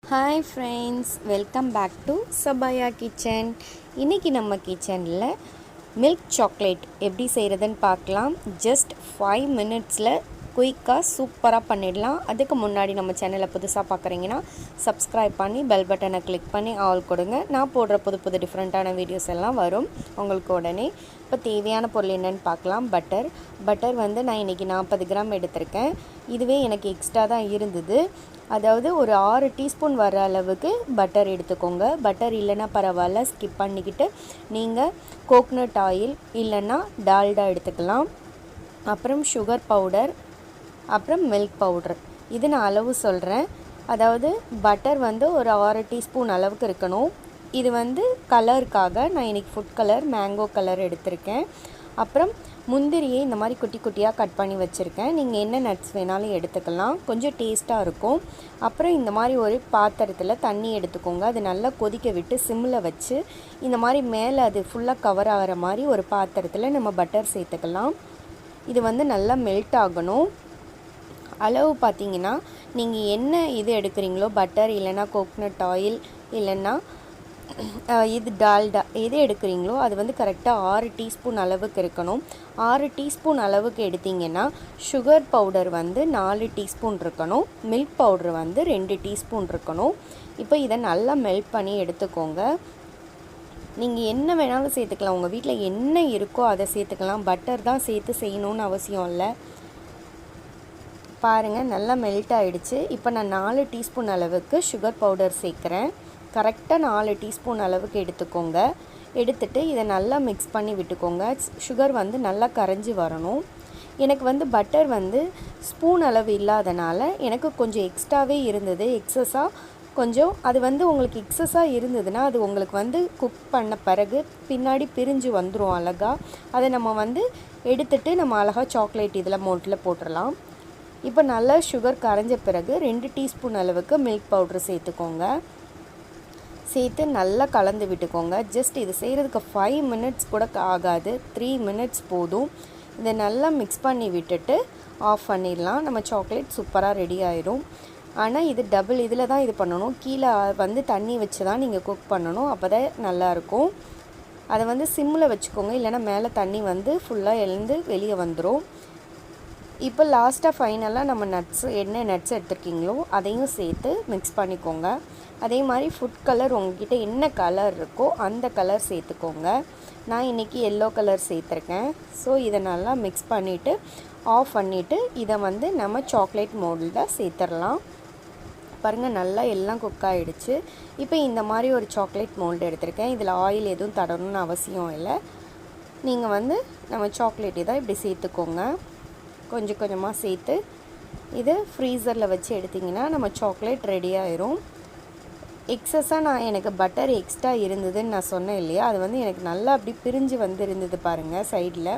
Hi friends, welcome back to Sabaya kitchen. இன்னைக்கு நம்ம கிச்சனில் மில்க் சாக்லேட் எப்படி செய்கிறதுன்னு பார்க்கலாம். ஜஸ்ட் 5 minutesல குயிக்காக சூப்பராக பண்ணிடலாம். அதுக்கு முன்னாடி நம்ம சேனலை புதுசாக பார்க்குறீங்கன்னா சப்ஸ்கிரைப் பண்ணி பெல் பட்டனை கிளிக் பண்ணி ஆல் கொடுங்க. நான் போடுற புது டிஃப்ரெண்ட்டான வீடியோஸ் எல்லாம் வரும் உங்களுக்கு உடனே. இப்போ தேவையான பொருள் என்னென்னு பார்க்கலாம். பட்டர் வந்து நான் இன்றைக்கி 40 கிராம் எடுத்திருக்கேன். இதுவே எனக்கு எக்ஸ்ட்ரா தான் இருந்தது. அதாவது ஒரு 6 டீஸ்பூன் வர அளவுக்கு பட்டர் எடுத்துக்கோங்க. பட்டர் இல்லைன்னா பரவாயில்ல, ஸ்கிப் பண்ணிக்கிட்டு நீங்கள் கோகனட் ஆயில் இல்லைன்னா டால்டா எடுத்துக்கலாம். அப்புறம் சுகர் பவுடர், அப்புறம் மில்க் பவுடர். இது நான் அளவு சொல்கிறேன். அதாவது பட்டர் வந்து ஒரு 6 டீஸ்பூன் அளவுக்கு இருக்கணும். இது வந்து கலருக்காக நான் இன்றைக்கி ஃபுட் கலர் மேங்கோ கலர் எடுத்திருக்கேன். அப்புறம் முந்திரியை இந்த மாதிரி குட்டி குட்டியாக கட் பண்ணி வச்சுருக்கேன். நீங்கள் என்ன நட்ஸ் வேணாலும் எடுத்துக்கலாம், கொஞ்சம் டேஸ்ட்டாக இருக்கும். அப்புறம் இந்த மாதிரி ஒரு பாத்திரத்தில் தண்ணி எடுத்துக்கோங்க. அது நல்லா கொதிக்க விட்டு சிம்மில் வச்சு இந்த மாதிரி மேலே அது ஃபுல்லாக கவர் ஆகிற மாதிரி ஒரு பாத்திரத்தில் நம்ம பட்டர் சேர்த்துக்கலாம். இது வந்து நல்லா மெல்ட் ஆகணும். அளவு பார்த்திங்கன்னா நீங்கள் என்ன இது எடுக்கிறீங்களோ, பட்டர் இல்லைன்னா கோகனட் ஆயில் இல்லைன்னா இது டால்டா எது எடுக்கிறீங்களோ அது வந்து கரெக்டாக 6 டீஸ்பூன் அளவுக்கு இருக்கணும். 6 டீஸ்பூன் அளவுக்கு எடுத்திங்கன்னா சுகர் பவுடர் வந்து 4 டீஸ்பூன் இருக்கணும், மில்க் பவுடர் வந்து 2 டீஸ்பூன் இருக்கணும். இப்போ இதை நல்லா மெல்ட் பண்ணி எடுத்துக்கோங்க. நீங்கள் என்ன வேணாலும் சேர்த்துக்கலாம், உங்கள் வீட்டில் என்ன இருக்கோ அதை சேர்த்துக்கலாம். பட்டர் தான் சேர்த்து செய்யணும்னு அவசியம் இல்லை. பாருங்கள், நல்லா மெல்ட் ஆகிடுச்சு. இப்போ நான் 4 டீஸ்பூன் அளவுக்கு சுகர் பவுடர் சேர்க்குறேன். கரெக்டாக 4 டீஸ்பூன் அளவுக்கு எடுத்துக்கோங்க. எடுத்துகிட்டு இதை நல்லா மிக்ஸ் பண்ணி விட்டுக்கோங்க. சுகர் வந்து நல்லா கரைஞ்சி வரணும். எனக்கு வந்து பட்டர் வந்து ஸ்பூன் அளவு இல்லாதனால எனக்கு கொஞ்சம் எக்ஸ்ட்ராவே இருந்தது. எக்ஸஸாக கொஞ்சம் அது வந்து உங்களுக்கு எக்ஸஸாக இருந்ததுன்னா அது உங்களுக்கு வந்து குக் பண்ண பிறகு பின்னாடி பிரிஞ்சு வந்துடும் அழகாக. அதை நம்ம வந்து எடுத்துகிட்டு நம்ம அழகாக சாக்லேட் இதில் மோட்டில் போட்டுடலாம். இப்போ நல்லா சுகர் கரைஞ்ச பிறகு 2 டீஸ்பூன் அளவுக்கு மில்க் பவுட்ரு சேர்த்துக்கோங்க. சேர்த்து நல்லா கலந்து விட்டுக்கோங்க. ஜஸ்ட் இது செய்கிறதுக்கு 5 minutes கூட ஆகாது, 3 minutes போதும். இதை நல்லா மிக்ஸ் பண்ணி விட்டுட்டு ஆஃப் பண்ணிடலாம். நம்ம சாக்லேட் சூப்பராக ரெடி ஆயிடும். ஆனால் இது டபுள் இதில் தான் இது பண்ணணும். கீழே வந்து தண்ணி வச்சு தான் நீங்கள் குக் பண்ணணும், அப்போ தான் நல்லாயிருக்கும். அதை வந்து சிம்மில் வச்சுக்கோங்க, இல்லைன்னா மேலே தண்ணி வந்து ஃபுல்லாக எழுந்து வெளியே வந்துடும். இப்போ லாஸ்ட்டாக ஃபைனலாக நம்ம என்ன நட்ஸ் எடுத்துருக்கீங்களோ அதையும் சேர்த்து மிக்ஸ் பண்ணிக்கோங்க. அதே மாதிரி ஃபுட் கலர் உங்ககிட்ட என்ன கலர் இருக்கோ அந்த கலர் சேர்த்துக்கோங்க. நான் இன்றைக்கி எல்லோ கலர் சேர்த்துருக்கேன். ஸோ இதை நல்லா மிக்ஸ் பண்ணிவிட்டு ஆஃப் பண்ணிவிட்டு இதை வந்து நம்ம சாக்லேட் மோல்டில் சேர்த்துடலாம். பாருங்கள், நல்லா எல்லாம் குக் ஆகிடுச்சு. இப்போ இந்த மாதிரி ஒரு சாக்லேட் மோல்டு எடுத்திருக்கேன். இதில் ஆயில் எதுவும் தடணும்னு அவசியம் இல்லை. நீங்கள் வந்து நம்ம சாக்லேட் இதை இப்படி சேர்த்துக்கோங்க. கொஞ்சம் கொஞ்சமாக சேர்த்து இது ஃப்ரீசரில் வச்சு எடுத்திங்கன்னா நம்ம சாக்லேட் ரெடி ஆயிரும். எக்ஸஸாக எனக்கு பட்டர் எக்ஸ்ட்ரா இருந்ததுன்னு நான் சொன்னேன் இல்லையா, அது வந்து எனக்கு நல்லா அப்படி பிரிஞ்சு வந்து இருந்தது பாருங்கள் சைடில்.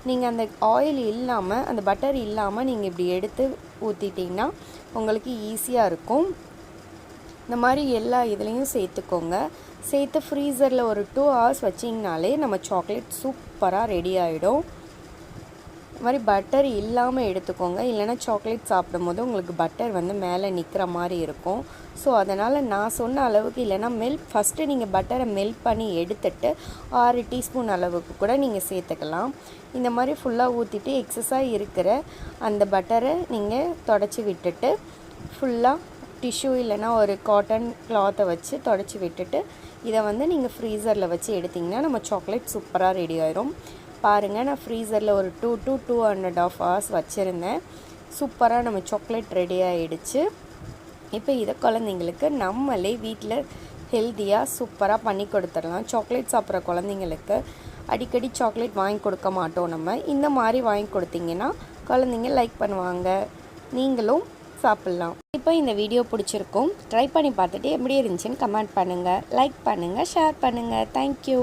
நீங்கள் அந்த ஆயில் இல்லாமல், அந்த பட்டர் இல்லாமல் நீங்கள் இப்படி எடுத்து ஊற்றிட்டிங்கன்னா உங்களுக்கு ஈஸியாக இருக்கும். இந்த மாதிரி எல்லா இதுலேயும் சேர்த்துக்கோங்க. சேர்த்து ஃப்ரீசரில் ஒரு 2 hours வச்சிங்கனாலே நம்ம சாக்லேட் சூப்பராக ரெடி ஆகிடும். இது மாதிரி பட்டர் இல்லாமல் எடுத்துக்கோங்க, இல்லைனா சாக்லேட் சாப்பிடும் போது உங்களுக்கு பட்டர் வந்து மேலே நிற்கிற மாதிரி இருக்கும். ஸோ அதனால் நான் சொன்ன அளவுக்கு இல்லைனா ஃபஸ்ட்டு நீங்கள் பட்டரை மெல்ட் பண்ணி எடுத்துட்டு 6 டீஸ்பூன் அளவுக்கு கூட நீங்கள் சேர்த்துக்கலாம். இந்த மாதிரி ஃபுல்லாக ஊற்றிட்டு எக்ஸஸாக இருக்கிற அந்த பட்டரை நீங்கள் தொடச்சி விட்டுட்டு ஃபுல்லாக டிஷ்யூ இல்லைனா ஒரு காட்டன் கிளாத்தை வச்சு தொடச்சி விட்டுட்டு இதை வந்து நீங்கள் ஃப்ரீசரில் வச்சு எடுத்திங்கன்னா நம்ம சாக்லேட் சூப்பராக ரெடி ஆயிரும். பாருங்கள், நான் ஃப்ரீசரில் ஒரு 2 to 2.5 hours வச்சுருந்தேன். சூப்பராக நம்ம சாக்லேட் ரெடி ஆகிடுச்சு. இப்போ இதை குழந்தைங்களுக்கு நம்மளே வீட்டில் ஹெல்த்தியாக சூப்பராக பண்ணி கொடுத்துடலாம். சாக்லேட் சாப்பிட்ற குழந்தைங்களுக்கு அடிக்கடி சாக்லேட் வாங்கி கொடுக்க மாட்டோம். நம்ம இந்த மாதிரி வாங்கி கொடுத்தீங்கன்னா குழந்தைங்க லைக் பண்ணுவாங்க, நீங்களும் சாப்பிட்லாம். இப்போ இந்த வீடியோ பிடிச்சிருக்கும், ட்ரை பண்ணி பார்த்துட்டு எப்படி இருந்துச்சுன்னு கமெண்ட் பண்ணுங்கள், லைக் பண்ணுங்கள், ஷேர் பண்ணுங்கள். தேங்க்யூ.